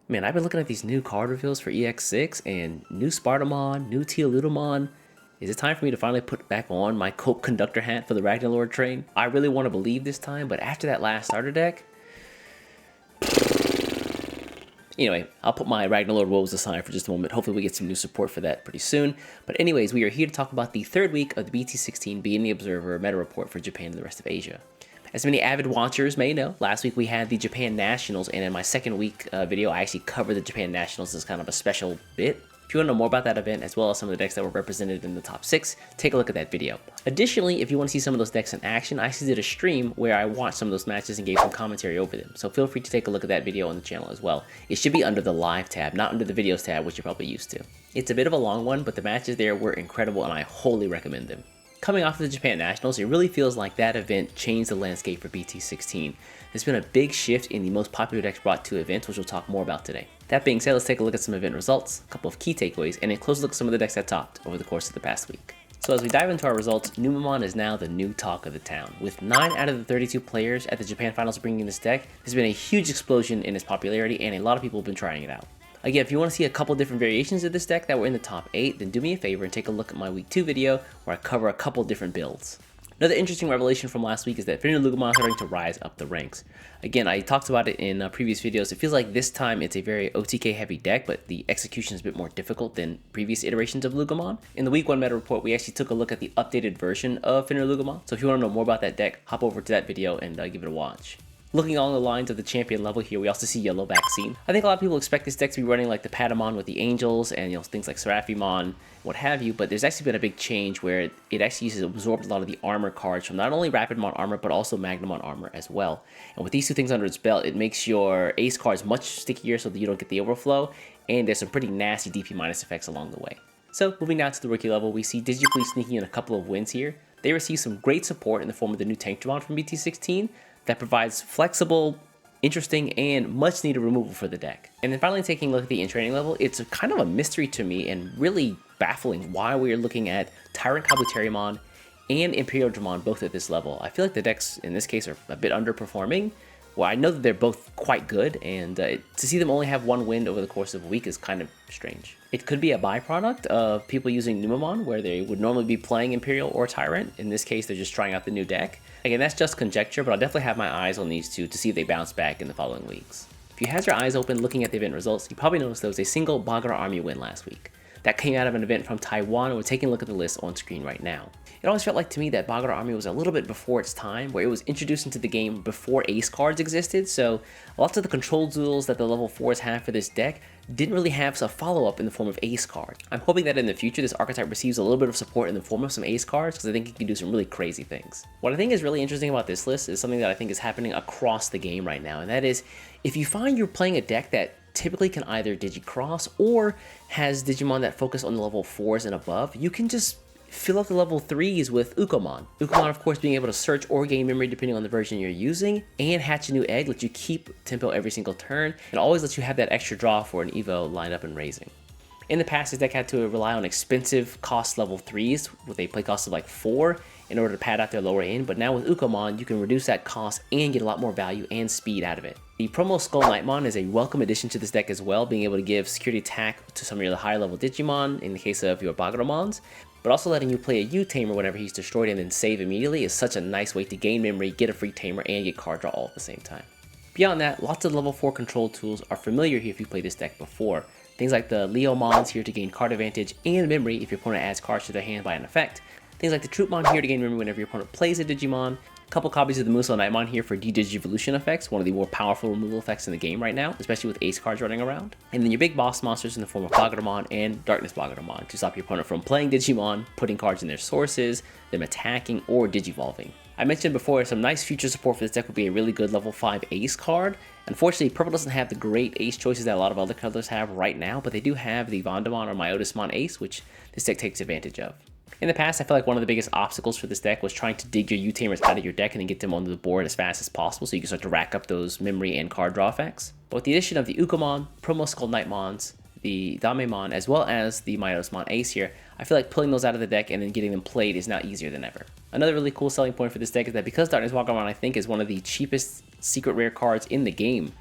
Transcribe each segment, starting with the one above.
Man, I've been looking at these new card reveals for EX6 and new Spartamon, new Teolutamon. Is it time for me to finally put back on my Cope Conductor hat for the Ragnarlord train? I really want to believe this time, but after that last starter deck... Anyway, I'll put my Ragnarlord woes aside for just a moment. Hopefully we get some new support for that pretty soon. But anyways, we are here to talk about the third week of the BT16 Beginning Observer meta report for Japan and the rest of Asia. As many avid watchers may know, last week we had the Japan Nationals, and in my second week video, I actually covered the Japan Nationals as kind of a special bit. If you want to know more about that event, as well as some of the decks that were represented in the top 6, take a look at that video. Additionally, if you want to see some of those decks in action, I actually did a stream where I watched some of those matches and gave some commentary over them, so feel free to take a look at that video on the channel as well. It should be under the live tab, not under the videos tab, which you're probably used to. It's a bit of a long one, but the matches there were incredible and I wholly recommend them. Coming off of the Japan Nationals, it really feels like that event changed the landscape for BT16. There's been a big shift in the most popular decks brought to events, which we'll talk more about today. That being said, let's take a look at some event results, a couple of key takeaways, and a close look at some of the decks that topped over the course of the past week. So as we dive into our results, Numemon is now the new talk of the town. With 9 out of the 32 players at the Japan Finals bringing this deck, there's been a huge explosion in its popularity and a lot of people have been trying it out. Again, if you want to see a couple different variations of this deck that were in the top 8, then do me a favor and take a look at my week 2 video where I cover a couple different builds. Another interesting revelation from last week is that Finralugomon is starting to rise up the ranks. Again, I talked about it in previous videos. It feels like this time it's a very OTK heavy deck, but the execution is a bit more difficult than previous iterations of Lugomon. In the week 1 meta report, we actually took a look at the updated version of Finralugomon. So if you want to know more about that deck, hop over to that video and give it a watch. Looking along the lines of the champion level here, we also see Yellow Vaccine. I think a lot of people expect this deck to be running like the Patamon with the Angels and things like Seraphimon, what have you, but there's actually been a big change where it actually uses absorbed a lot of the armor cards from not only Rapidmon armor, but also Magnamon armor as well. And with these two things under its belt, it makes your ace cards much stickier so that you don't get the overflow, and there's some pretty nasty DP minus effects along the way. So moving down to the rookie level, we see DigiPolice sneaking in a couple of wins here. They receive some great support in the form of the new Tankdramon from BT16, that provides flexible, interesting, and much needed removal for the deck. And then finally taking a look at the in-training level, it's kind of a mystery to me and really baffling why we are looking at Tyrant Kabuterimon and Imperial Dramon both at this level. I feel like the decks in this case are a bit underperforming. Well, I know that they're both quite good, and to see them only have one win over the course of a week is kind of strange. It could be a byproduct of people using Numemon, where they would normally be playing Imperial or Tyrant. In this case, they're just trying out the new deck. Again, that's just conjecture, but I'll definitely have my eyes on these two to see if they bounce back in the following weeks. If you had your eyes open looking at the event results, you probably noticed there was a single Bagara Army win last week. That came out of an event from Taiwan, and we're taking a look at the list on screen right now. It always felt like to me that Bagara Army was a little bit before its time, where it was introduced into the game before ace cards existed, so lots of the control duels that the level 4s have for this deck didn't really have a follow-up in the form of ace cards. I'm hoping that in the future this archetype receives a little bit of support in the form of some ace cards, because I think it can do some really crazy things. What I think is really interesting about this list is something that I think is happening across the game right now, and that is, if you find you're playing a deck that typically can either Digicross or has Digimon that focus on the level 4s and above, you can just fill up the level 3s with Ukomon. Ukomon, of course, being able to search or gain memory depending on the version you're using, and hatch a new egg, lets you keep tempo every single turn, and always lets you have that extra draw for an Evo lined up and raising. In the past, this deck had to rely on expensive cost level 3s with a play cost of like 4 in order to pad out their lower end, but now with Ukomon, you can reduce that cost and get a lot more value and speed out of it. The promo Skull Knightmon is a welcome addition to this deck as well, being able to give security attack to some of your higher level Digimon in the case of your Bagaramons, but also letting you play a U-Tamer whenever he's destroyed and then save immediately is such a nice way to gain memory, get a free Tamer, and get card draw all at the same time. Beyond that, lots of level 4 control tools are familiar here if you played this deck before. Things like the Leomons here to gain card advantage and memory if your opponent adds cards to their hand by an effect. Things like the Troopmon here to gain memory whenever your opponent plays a Digimon. A couple copies of the Musou Knightmon here for D-Digivolution effects, one of the more powerful removal effects in the game right now, especially with ace cards running around. And then your big boss monsters in the form of Bagaramon and Darkness Bagaramon to stop your opponent from playing Digimon, putting cards in their sources, them attacking, or Digivolving. I mentioned before some nice future support for this deck would be a really good level 5 ace card. Unfortunately, Purple doesn't have the great ace choices that a lot of other colors have right now, but they do have the Vondamon or Myotismon ace, which this deck takes advantage of. In the past, I feel like one of the biggest obstacles for this deck was trying to dig your U-Tamers out of your deck and then get them onto the board as fast as possible so you can start to rack up those memory and card draw effects. But with the addition of the Ukomon, Promo Skull Knightmons, the Damemon, as well as the Myotismon ace here, I feel like pulling those out of the deck and then getting them played is now easier than ever. Another really cool selling point for this deck is that because Darkness Bagaramon I think is one of the cheapest secret rare cards in the game,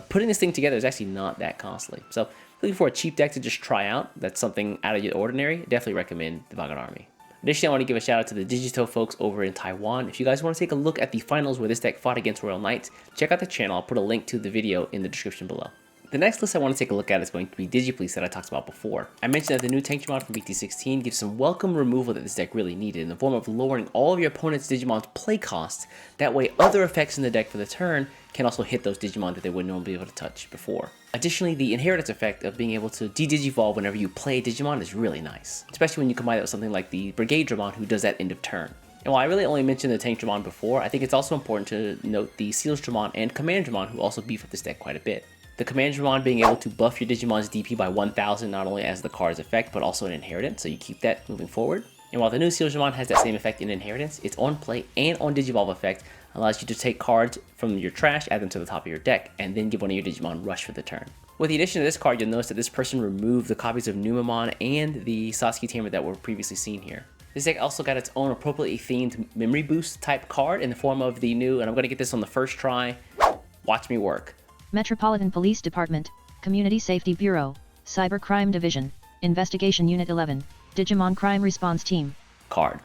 Putting this thing together is actually not that costly. So looking for a cheap deck to just try out, that's something out of the ordinary, definitely recommend the Vanguard Army. Additionally, I want to give a shout out to the Digito folks over in Taiwan. If you guys want to take a look at the finals where this deck fought against Royal Knights, check out the channel. I'll put a link to the video in the description below. The next list I want to take a look at is going to be DigiPolice that I talked about before. I mentioned that the new tank Digimon from BT16 gives some welcome removal that this deck really needed in the form of lowering all of your opponent's Digimon's play costs. That way other effects in the deck for the turn can also hit those Digimon that they wouldn't normally be able to touch before. Additionally, the inheritance effect of being able to de-digivolve whenever you play a Digimon is really nice, especially when you combine that with something like the Brigade Dramon who does that end of turn. And while I really only mentioned the tank Dramon before, I think it's also important to note the Seals Dramon and Command Dramon who also beef up this deck quite a bit. The Command Dramon being able to buff your Digimon's DP by 1000 not only as the card's effect, but also an inheritance, so you keep that moving forward. And while the new Seals Dramon has that same effect in inheritance, its on play and on Digivolve effect allows you to take cards from your trash, add them to the top of your deck, and then give one of your Digimon rush for the turn. With the addition of this card, you'll notice that this person removed the copies of Nume and the Sasuke Tamer that were previously seen here. This deck also got its own appropriately themed memory boost type card in the form of the new, and I'm going to get this on the first try, watch me work. Metropolitan Police Department, Community Safety Bureau, Cybercrime Division, Investigation Unit 11, Digimon Crime Response Team. Card.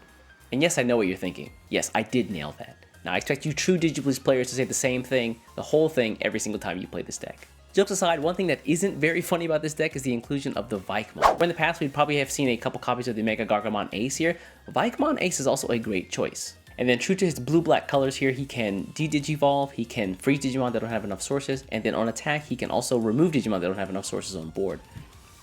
And yes, I know what you're thinking. Yes, I did nail that. Now, I expect you true DigiPolice players to say the same thing, the whole thing, every single time you play this deck. Jokes aside, one thing that isn't very funny about this deck is the inclusion of the Vikemon. In the past, we'd probably have seen a couple copies of the Mega Gargamon Ace here. Vikemon Ace is also a great choice. And then true to his blue-black colors here, he can de-digivolve, he can freeze Digimon that don't have enough sources, and then on attack, he can also remove Digimon that don't have enough sources on board.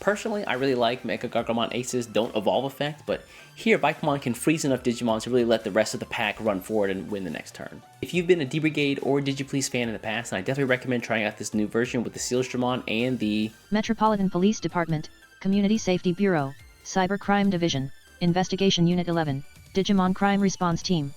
Personally, I really like Mega Gargamon Ace's Don't Evolve effect, but here Vikemon can freeze enough Digimon to really let the rest of the pack run forward and win the next turn. If you've been a D-Brigade or DigiPolice fan in the past, then I definitely recommend trying out this new version with the Seals Dramon and the Metropolitan Police Department, Community Safety Bureau, Cybercrime Division, Investigation Unit 11, Digimon Crime Response Team.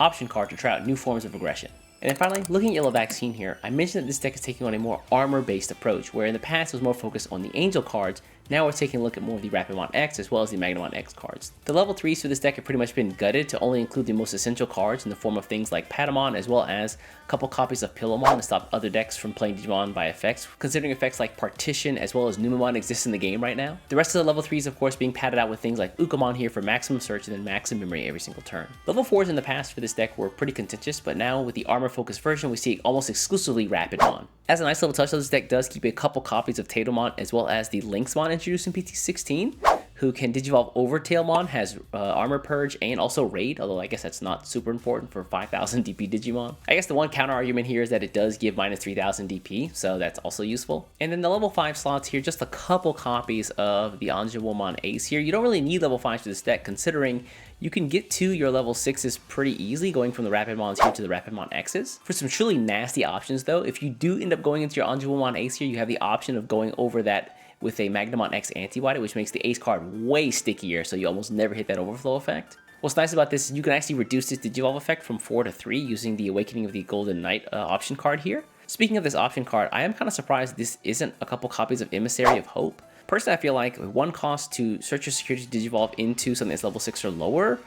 Option card to try out new forms of aggression. And then finally, looking at Yellow Vaccine here, I mentioned that this deck is taking on a more armor-based approach, where in the past it was more focused on the Angel cards. Now we're taking a look at more of the Rapidmon X as well as the Magnamon X cards. The level 3s for this deck have pretty much been gutted to only include the most essential cards in the form of things like Patamon as well as a couple copies of Pillowmon to stop other decks from playing Digimon by effects, considering effects like Partition as well as Numemon exist in the game right now. The rest of the level 3s of course being padded out with things like Ukamon here for maximum search and then maximum memory every single turn. Level 4s in the past for this deck were pretty contentious, but now with the armor focused version we see almost exclusively Rapidmon. As a nice little touch, this deck does keep a couple copies of Tailmon as well as the Lynxmon introduced in BT16, who can Digivolve over Tailmon, has Armor Purge and also Raid, although I guess that's not super important for 5000 DP Digimon. I guess the one counter argument here is that it does give minus 3000 DP, so that's also useful. And then the level 5 slots here, just a couple copies of the Anjouwomon Ace here. You don't really need level 5s for this deck, considering you can get to your level 6s pretty easily going from the Rapidmons here to the Rapidmon X's. For some truly nasty options though, if you do end up going into your Anjouwomon Ace here, you have the option of going over that with a Magnamon X antibody, which makes the Ace card way stickier, so you almost never hit that overflow effect. What's nice about this is you can actually reduce this Digivolve effect from 4 to 3 using the Awakening of the Golden Knight option card here. Speaking of this option card, I am kind of surprised this isn't a couple copies of Emissary of Hope. Personally, I feel like one cost to search your security to Digivolve into something that's level 6 or lower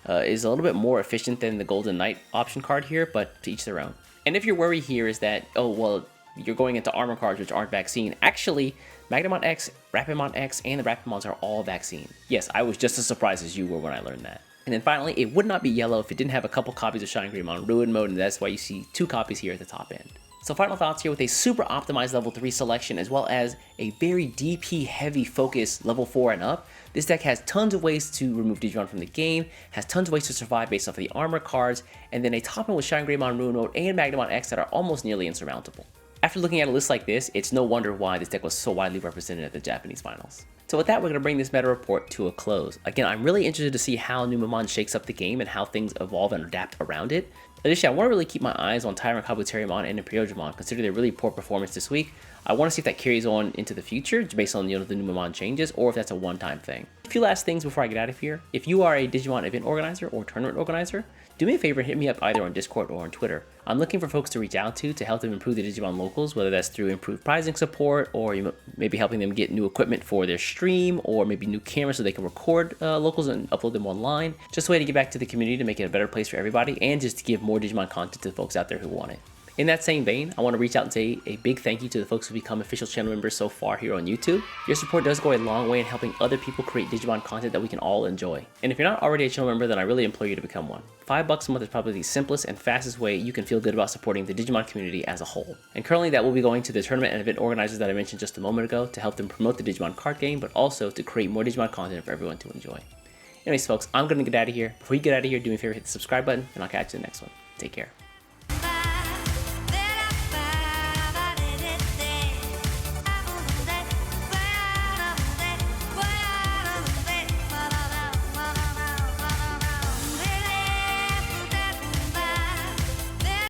is a little bit more efficient than the Golden Knight option card here, but to each their own. And if your worry here is that, oh, well, you're going into armor cards which aren't Vaccine, actually, Magnamon X, Rapidmon X, and the Rapidmons are all Vaccine. Yes, I was just as surprised as you were when I learned that. And then finally, it would not be yellow if it didn't have a couple copies of Shine Greymon Ruin Mode, and that's why you see 2 copies here at the top end. So final thoughts here with a super optimized level 3 selection as well as a very DP heavy focus level 4 and up. This deck has tons of ways to remove Digimon from the game, has tons of ways to survive based off of the armor cards, and then a top end with Shine Greymon Ruin Mode and Magnamon X that are almost nearly insurmountable. After looking at a list like this, it's no wonder why this deck was so widely represented at the Japanese finals. So with that, we're going to bring this meta report to a close. Again, I'm really interested to see how Numemon shakes up the game and how things evolve and adapt around it. Additionally, I want to really keep my eyes on Tyrant Kabuterimon and Imperiodramon, considering their really poor performance this week. I want to see if that carries on into the future, based on the Numemon changes, or if that's a one-time thing. A few last things before I get out of here. If you are a Digimon event organizer or tournament organizer, do me a favor and hit me up either on Discord or on Twitter. I'm looking for folks to reach out to help them improve the Digimon locals, whether that's through improved prizing support, or you maybe helping them get new equipment for their stream, or maybe new cameras so they can record locals and upload them online. Just a way to get back to the community to make it a better place for everybody, and just to give more Digimon content to the folks out there who want it. In that same vein, I want to reach out and say a big thank you to the folks who become official channel members so far here on YouTube. Your support does go a long way in helping other people create Digimon content that we can all enjoy. And if you're not already a channel member, then I really implore you to become one. $5 a month is probably the simplest and fastest way you can feel good about supporting the Digimon community as a whole. And currently that will be going to the tournament and event organizers that I mentioned just a moment ago to help them promote the Digimon card game, but also to create more Digimon content for everyone to enjoy. Anyways folks, I'm going to get out of here. Before you get out of here, do me a favor, hit the subscribe button, and I'll catch you in the next one. Take care.